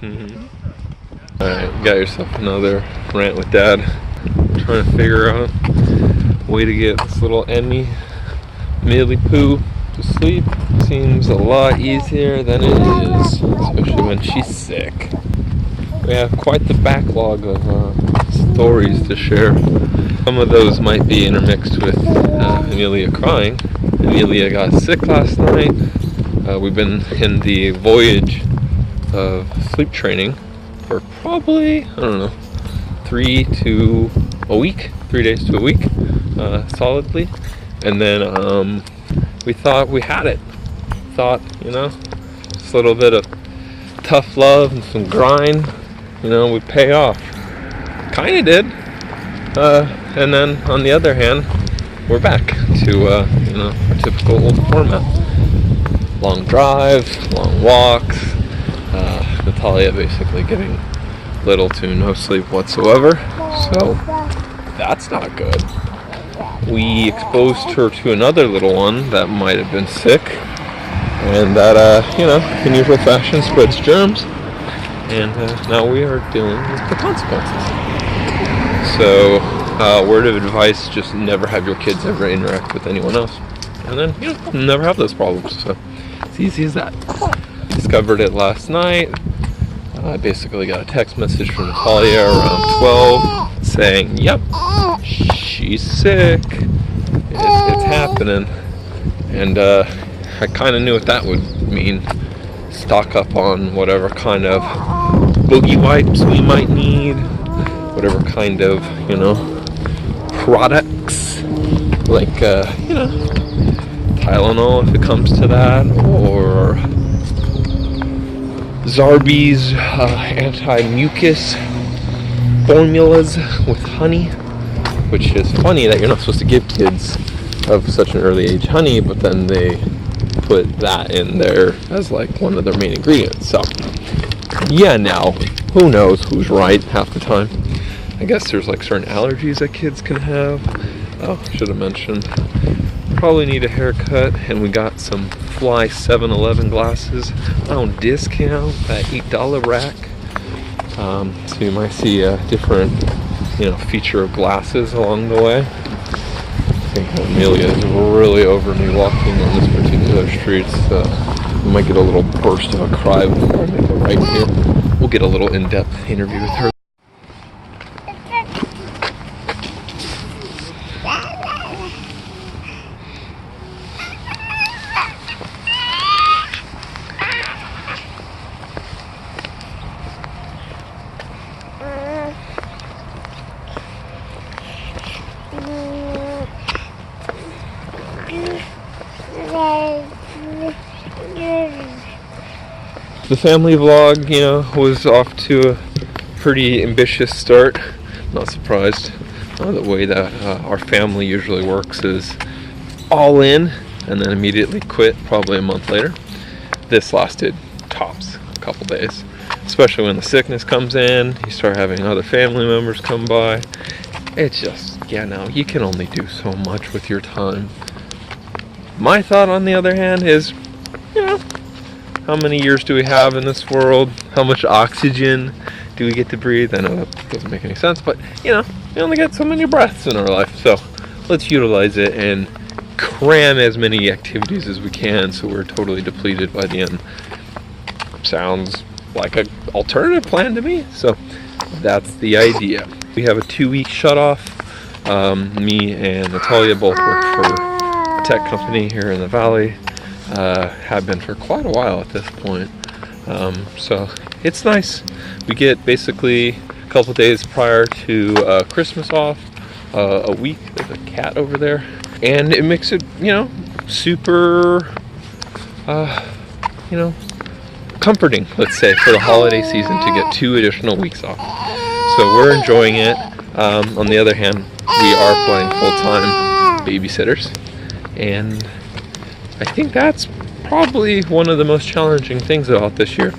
Alright, you got yourself another rant with Dad. Trying to figure out a way to get this little Emmy Millie Poo to sleep. Seems a lot easier than it is, especially when she's sick. We have quite the backlog of stories to share. Some of those might be intermixed with Amelia crying. Amelia got sick last night. We've been in the voyage of sleep training for probably, I don't know, 3 days to a week, solidly. And then we thought we had it. Just a little bit of tough love and some grind, would pay off. Kinda did. And then on the other hand, we're back to, our typical old format. Long drives, long walks, Natalia basically getting little to no sleep whatsoever. So that's not good. We exposed her to another little one that might have been sick, and that, in usual fashion spreads germs, and now we are dealing with the consequences. So, word of advice, just never have your kids ever interact with anyone else, and then, never have those problems. So, it's easy as that. Discovered it last night. I basically got a text message from Natalia around 12 saying, yep, she's sick, it's happening. And I kind of knew what that would mean. Stock up on whatever kind of boogie wipes we might need, whatever kind of, products, like, Tylenol if it comes to that, or Zarbee's anti-mucus formulas with honey, which is funny that you're not supposed to give kids of such an early age honey, but then they put that in there as like one of their main ingredients. So yeah, now who knows who's right half the time. I guess there's like certain allergies that kids can have. Oh, should have mentioned, probably need a haircut, and we got some Fly 7-Eleven glasses on discount at $8 rack. So you might see a different, feature of glasses along the way. I think Amelia is really over me walking on this particular street, so we might get a little burst of a cry before I make a right here. We'll get a little in-depth interview with her. The family vlog, was off to a pretty ambitious start. Not surprised. The way that our family usually works is all in and then immediately quit probably a month later. This lasted tops a couple days, especially when the sickness comes in. You start having other family members come by. It's just, you can only do so much with your time. My thought, on the other hand, is, how many years do we have in this world? How much oxygen do we get to breathe? I know that doesn't make any sense, but, we only get so many breaths in our life. So let's utilize it and cram as many activities as we can so we're totally depleted by the end. Sounds like an alternative plan to me. So that's the idea. We have a 2-week shut off. Me and Natalia both work for a tech company here in the valley. Have been for quite a while at this point. So it's nice. We get basically a couple days prior to Christmas off, a week. There's a cat over there, and it makes it, super, comforting, let's say, for the holiday season to get 2 additional weeks off. So we're enjoying it. On the other hand, we are playing full-time babysitters, and I think that's probably one of the most challenging things about this year.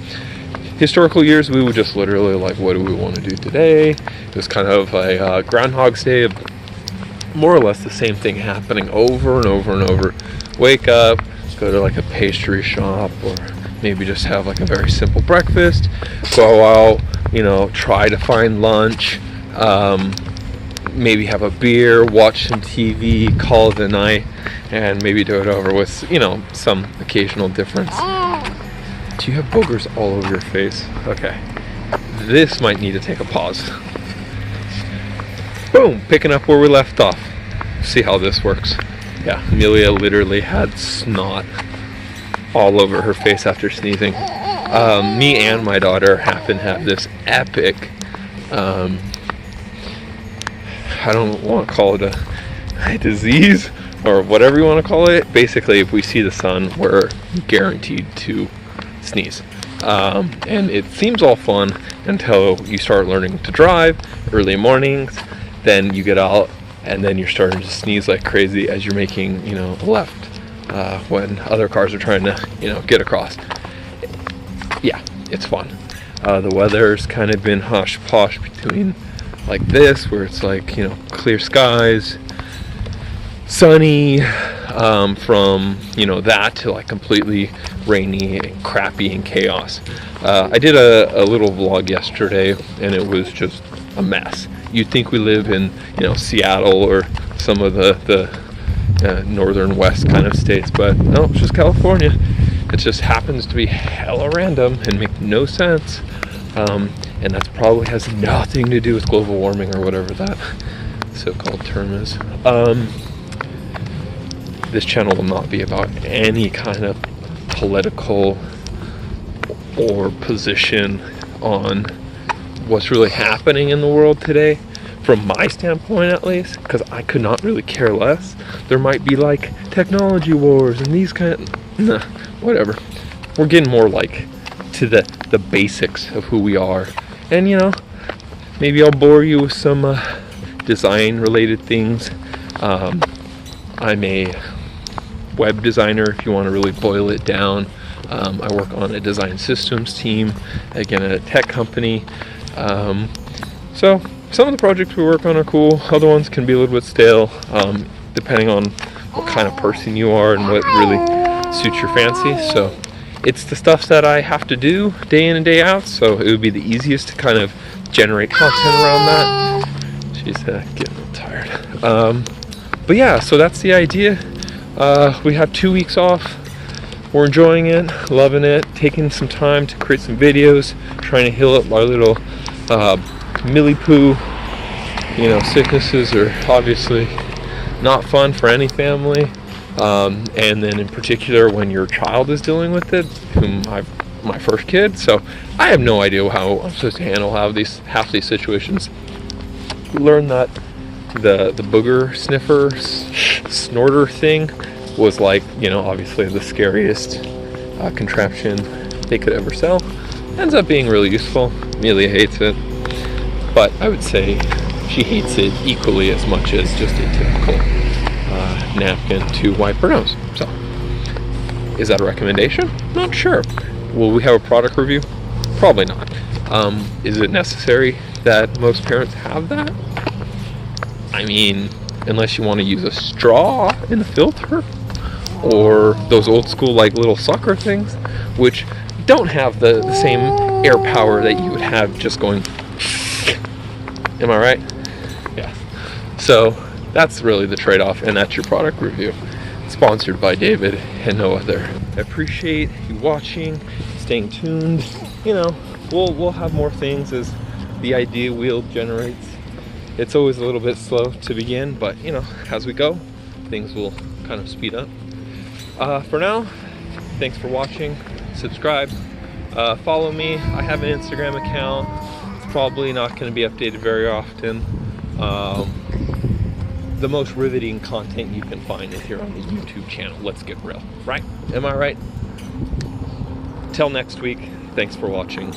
Historical years, we would just literally what do we want to do today? It was kind of a Groundhog's Day of more or less the same thing happening over and over and over. Wake up, go to a pastry shop or maybe just have like a very simple breakfast, go out, you know, try to find lunch, maybe have a beer, watch some TV, call it a night, and maybe do it over with, you know, some occasional difference. Do you have boogers all over your face? Okay. This might need to take a pause. Boom! Picking up where we left off. See how this works. Yeah, Amelia literally had snot all over her face after sneezing. Me and my daughter happen to have this epic, I don't want to call it a disease or whatever you want to call it. Basically, if we see the sun, we're guaranteed to sneeze. And it seems all fun until you start learning to drive early mornings. Then you get out and then you're starting to sneeze like crazy as you're making, you know, a left when other cars are trying to, you know, get across. Yeah, it's fun. The weather's kind of been hush posh between like this, where it's like, you know, clear skies, sunny, from, you know, that to like completely rainy and crappy and chaos. I did a little vlog yesterday and it was just a mess. You'd think we live in, you know, Seattle or some of the northern west kind of states, but no, it's just California. It just happens to be hella random and make no sense, and that probably has nothing to do with global warming or whatever that so-called term is. This channel will not be about any kind of political or position on what's really happening in the world today, from my standpoint at least, because I could not really care less. There might be like technology wars and these kind of, nah, whatever. We're getting more like to the basics of who we are, and you know, maybe I'll bore you with some design related things. I'm a web designer, if you want to really boil it down. I work on a design systems team, again at a tech company. So some of the projects we work on are cool, other ones can be a little bit stale, depending on what kind of person you are and what really suits your fancy. So it's the stuff that I have to do day in and day out, so it would be the easiest to kind of generate content around that. She's getting a little tired. But yeah, so that's the idea. We have 2 weeks off. We're enjoying it, loving it, taking some time to create some videos, trying to heal up our little millipoo. You know, sicknesses are obviously not fun for any family, and then in particular when your child is dealing with it, my first kid, so I have no idea how I'm supposed to handle half these situations. Learned that the booger sniffer snorter thing was, like, you know, obviously the scariest contraption they could ever sell. Ends up being really useful. Amelia hates it, but I would say she hates it equally as much as just a typical napkin to wipe her nose. So, is that a recommendation? Not sure. Will we have a product review? Probably not. Is it necessary that most parents have that? I mean, unless you want to use a straw in the filter, or those old school like little sucker things, which don't have the same air power that you would have just going. Am I right? Yeah. So that's really the trade-off, and that's your product review. Sponsored by David and no other. I appreciate you watching, staying tuned. You know, we'll have more things as the idea wheel generates. It's always a little bit slow to begin, but you know, as we go, things will kind of speed up. For now, thanks for watching. Subscribe, follow me. I have an Instagram account. It's probably not going to be updated very often. The most riveting content you can find is here on the YouTube channel. Let's get real, right? Am I right? Till next week, thanks for watching.